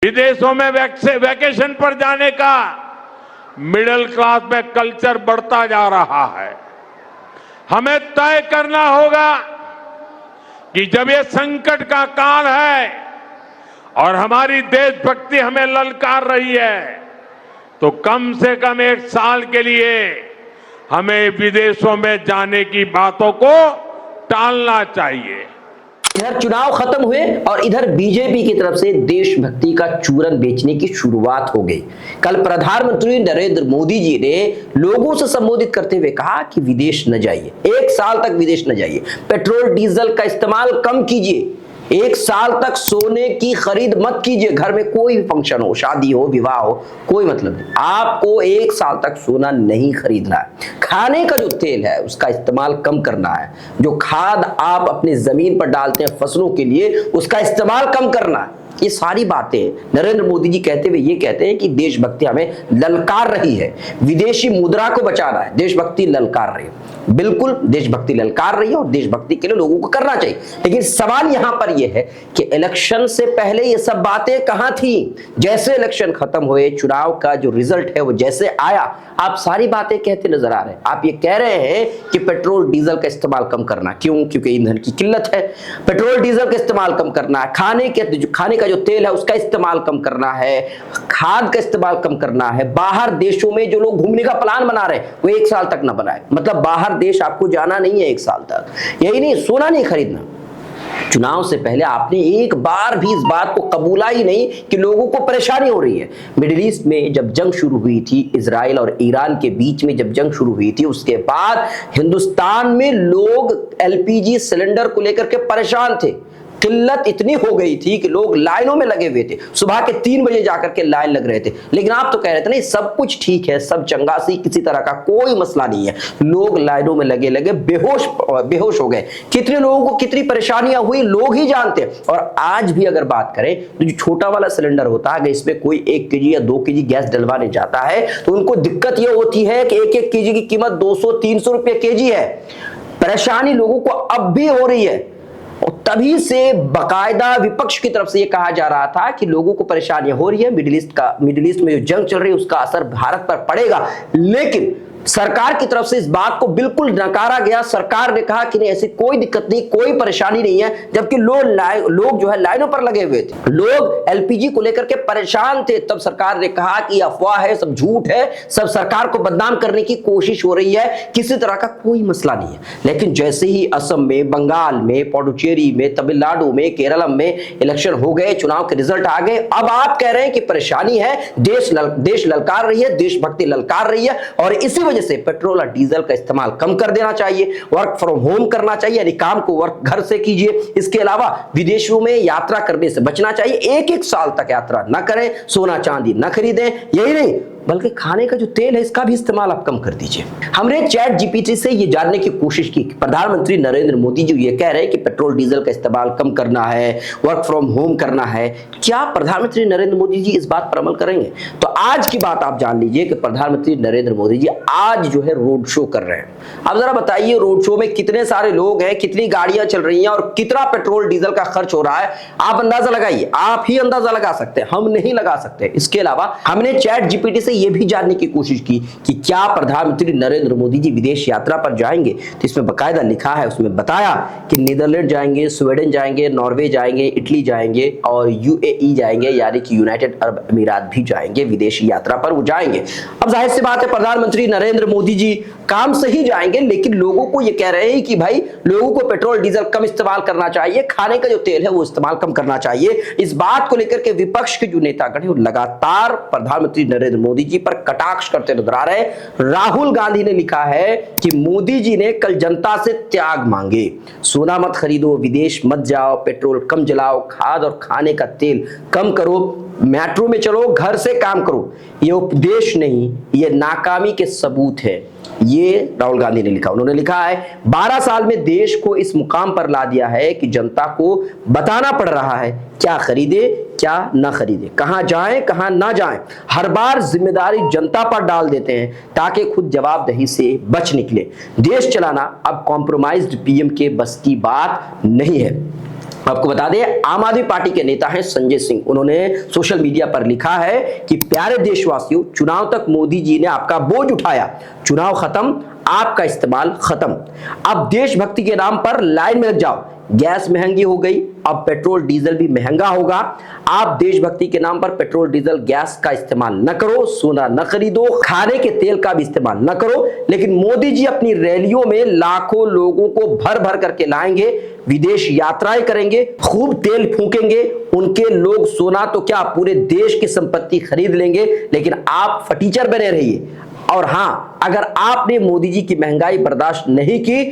विदेशों में वैकेशन पर जाने का मिडिल क्लास में कल्चर बढ़ता जा रहा है। हमें तय करना होगा कि जब ये संकट का काल है और हमारी देशभक्ति हमें ललकार रही है, तो कम से कम एक साल के लिए हमें विदेशों में जाने की बातों को टालना चाहिए। इधर चुनाव खत्म हुए और इधर बीजेपी की तरफ से देशभक्ति का चूरन बेचने की शुरुआत हो गई। कल प्रधानमंत्री नरेंद्र मोदी जी ने लोगों से संबोधित करते हुए कहा कि विदेश न जाइए, एक साल तक विदेश न जाइए, पेट्रोल डीजल का इस्तेमाल कम कीजिए, एक साल तक सोने की खरीद मत कीजिए। घर में कोई भी फंक्शन हो, शादी हो, विवाह हो, कोई मतलब नहीं, आपको एक साल तक सोना नहीं खरीदना है। खाने का जो तेल है उसका इस्तेमाल कम करना है। जो खाद आप अपनी जमीन पर डालते हैं फसलों के लिए, उसका इस्तेमाल कम करना है। ये सारी बातें नरेंद्र मोदी जी कहते हुए ये कहते हैं कि देशभक्ति हमें ललकार रही है, विदेशी मुद्रा को बचाना है, देशभक्ति ललकार रही है। बिल्कुल देशभक्ति ललकार रही है और देशभक्ति के लिए लोगों को करना चाहिए। लेकिन सवाल यहां पर यह है कि इलेक्शन से पहले ये सब बातें कहां थी? जैसे इलेक्शन खत्म हुए, चुनाव का जो रिजल्ट है वो जैसे आया, आप सारी बातें कहते नजर आ रहे हैं। आप ये कह रहे हैं कि पेट्रोल डीजल का इस्तेमाल कम करना, क्यों? क्योंकि ईंधन की किल्लत है। पेट्रोल डीजल का इस्तेमाल कम करना है, खाने का जो तेल है उसका इस्तेमाल कम करना है, खाद का इस्तेमाल कम करना है। बाहर देशों में जो लोग घूमने का प्लान बना रहे हैं वो एक साल तक ना बनाए, मतलब बाहर देश आपको जाना नहीं है एक साल तक। यही नहीं, सोना नहीं खरीदना। चुनाव से पहले आपने एक बार भी इस बात को कबूला ही नहीं कि लोगों को परेशानी हो रही है। मिडिल ईस्ट में जब जंग शुरू हुई थी, इजराइल और ईरान के बीच में जब जंग शुरू हुई थी, उसके बाद हिंदुस्तान में लोग एलपीजी सिलेंडर को लेकर के परेशान थे। किल्लत इतनी हो गई थी कि लोग लाइनों में लगे हुए थे, सुबह के 3 बजे जाकर के लाइन लग रहे थे। लेकिन आप तो कह रहे थे नहीं, सब कुछ ठीक है, सब चंगासी, किसी तरह का कोई मसला नहीं है। लोग लाइनों में लगे लगे बेहोश हो गए। कितने लोगों को कितनी परेशानियां हुई लोग ही जानते हैं। और आज भी अगर बात करें तो जो छोटा वाला सिलेंडर होता है, अगर इसमें कोई 1 केजी या 2 केजी गैस डलवाने जाता है तो उनको दिक्कत यह होती है कि 1-1 केजी की कीमत 200-300 रुपए केजी है। परेशानी लोगों को अब भी हो रही है और तभी से बाकायदा विपक्ष की तरफ से यह कहा जा रहा था कि लोगों को परेशानियां हो रही है, मिडिल ईस्ट में जो जंग चल रही है उसका असर भारत पर पड़ेगा। लेकिन सरकार की तरफ से इस बात को बिल्कुल नकारा गया। सरकार ने कहा कि नहीं, ऐसी कोई दिक्कत नहीं, कोई परेशानी नहीं है। जबकि लोग जो है लाइनों पर लगे हुए थे, लोग एलपीजी को लेकर के परेशान थे। तब सरकार ने कहा कि अफवाह है, सब झूठ है, सब सरकार को बदनाम करने की कोशिश हो रही है, किसी तरह का कोई मसला नहीं है। लेकिन जैसे ही असम में, बंगाल में, पुडुचेरी में, तमिलनाडु में, केरलम में इलेक्शन हो गए, चुनाव के रिजल्ट आ गए, अब आप कह रहे हैं कि परेशानी है, देश ललकार रही है, देशभक्ति ललकार रही है और इसी वजह से पेट्रोल और डीजल का इस्तेमाल कम कर देना चाहिए, वर्क फ्रॉम होम करना चाहिए, यानी काम को वर्क घर से कीजिए। इसके अलावा विदेशों में यात्रा करने से बचना चाहिए, 1-1 साल तक यात्रा न करें, सोना चांदी न खरीदें। यही नहीं बल्कि खाने का जो तेल है इसका भी इस्तेमाल आप कम कर दीजिए। हमने चैट जीपीटी से ये जानने की कोशिश की कि प्रधानमंत्री नरेंद्र मोदी जी ये कह रहे हैं कि पेट्रोल डीजल का इस्तेमाल कम करना है, वर्क फ्रॉम होम करना है, क्या प्रधानमंत्री नरेंद्र मोदी जी इस बात पर अमल करेंगे? तो आज की बात आप जान लीजिए कि प्रधानमंत्री नरेंद्र मोदी जी आज जो है रोड शो कर रहे हैं। अब जरा बताइए, रोड शो में कितने सारे लोग हैं, कितनी गाड़ियां चल रही हैं और कितना पेट्रोल डीजल का खर्च हो रहा है? आप अंदाजा लगाइए, आप ही अंदाजा लगा सकते हैं, हम नहीं लगा सकते। इसके अलावा हमने चैट जीपीटी से यह भी जानने की कोशिश की कि क्या प्रधानमंत्री नरेंद्र मोदी जी विदेश यात्रा पर जाएंगे। तो इसमें बकायदा लिखा है, उसमें बताया कि नीदरलैंड जाएंगे, स्वीडन जाएंगे, नॉर्वे जाएंगे, इटली जाएंगे और यूएई जाएंगे, यानी कि यूनाइटेड अरब अमीरात भी जाएंगे, विदेशी यात्रा पर वो जाएंगे। अब जाहिर सी बात है प्रधानमंत्री नरेंद्र मोदी जी काम से ही जाएंगे, लेकिन लोगों को ये कह रहे हैं कि भाई लोगों को पेट्रोल डीजल कम इस्तेमाल करना चाहिए, खाने का जो तेल है वो इस्तेमाल कम करना चाहिए। इस बात को लेकर के विपक्ष के जो नेतागण है वो लगातार प्रधानमंत्री नरेंद्र मोदी जी पर कटाक्ष करते नजर आ रहे हैं। राहुल गांधी ने लिखा है कि मोदी जी ने कल जनता से त्याग मांगे, सोना मत खरीदो, विदेश मत जाओ, पेट्रोल कम जलाओ, खाद और खाने का तेल कम करो, मेट्रो में चलो, घर से काम करो। ये उपदेश नहीं, ये नाकामी के सबूत है। ये राहुल गांधी ने लिखा। उन्होंने लिखा है 12 साल में देश को इस मुकाम पर ला दिया है कि जनता को बताना पड़ रहा है क्या खरीदे क्या ना खरीदे, कहां जाएं कहां ना जाएं। हर बार जिम्मेदारी जनता पर डाल देते हैं ताकि खुद जवाबदेही से बच निकले। देश चलाना अब कॉम्प्रोमाइज्ड पीएम के बस की बात नहीं है। आपको बता दें, आम आदमी पार्टी के नेता हैं संजय सिंह। उन्होंने सोशल मीडिया पर लिखा है कि प्यारे देशवासियों, चुनाव तक मोदी जी ने आपका बोझ उठाया, चुनाव खत्म, आपका इस्तेमाल खत्म। अब देशभक्ति के नाम पर लाइन में लग जाओ। गैस महंगी हो गई, अब पेट्रोल डीजल भी महंगा होगा। आप देशभक्ति के नाम पर पेट्रोल डीजल गैस का इस्तेमाल न करो, सोना न खरीदो, खाने के तेल का भी इस्तेमाल न करो। लेकिन मोदी जी अपनी रैलियों में लाखों लोगों को भर भर करके लाएंगे, विदेश यात्राएं करेंगे, खूब तेल फूकेंगे। उनके लोग सोना तो क्या पूरे देश की संपत्ति खरीद लेंगे, लेकिन आप फटीचर बने रहिए। और हां, अगर आपने मोदी जी की महंगाई बर्दाश्त नहीं की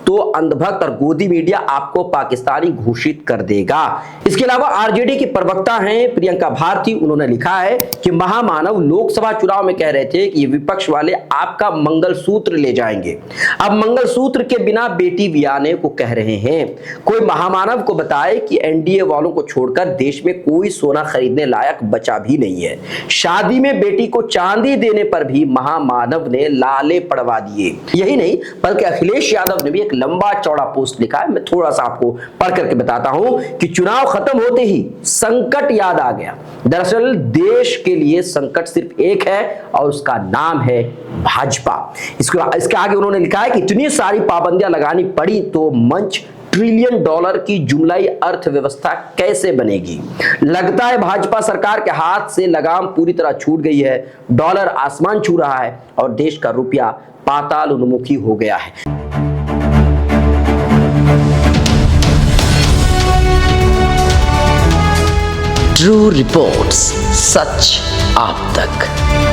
तो अंधभक्त और गोदी मीडिया आपको पाकिस्तानी घोषित कर देगा। इसके अलावा आरजेडी की प्रवक्ता हैं प्रियंका भारती। उन्होंने लिखा है कि महामानव लोकसभा चुनाव में कह रहे थे कि ये विपक्ष वाले आपका मंगलसूत्र ले जाएंगे, अब मंगलसूत्र के बिना बेटी बियाने को कह रहे हैं। कोई महामानव को बताए कि एनडीए वालों को छोड़कर देश में कोई सोना खरीदने लायक बचा भी नहीं है। शादी में बेटी को चांदी देने पर भी महामानव ने लाले पड़वा दिए। यही नहीं, बल्कि अखिलेश यादव ने भी एक लंबा चौड़ा पोस्ट लिखा है। मैं थोड़ा सा आपको पढ़ करके बताता हूं कि चुनाव खत्म होते ही संकट याद आ गया। दरअसल देश के लिए संकट सिर्फ एक है और उसका नाम है भाजपा। इसके आगे उन्होंने लिखा है कि इतनी सारी पाबंदियां लगानी पड़ी तो मंच $1 ट्रिलियन की जुमलाई अर्थव्यवस्था कैसे बनेगी। लगता है भाजपा सरकार के हाथ से लगाम पूरी तरह छूट गई है। डॉलर आसमान छू रहा है और देश का रुपया पाताल उन्मुखी हो गया है। ट्रू रिपोर्ट्स, सच आप तक।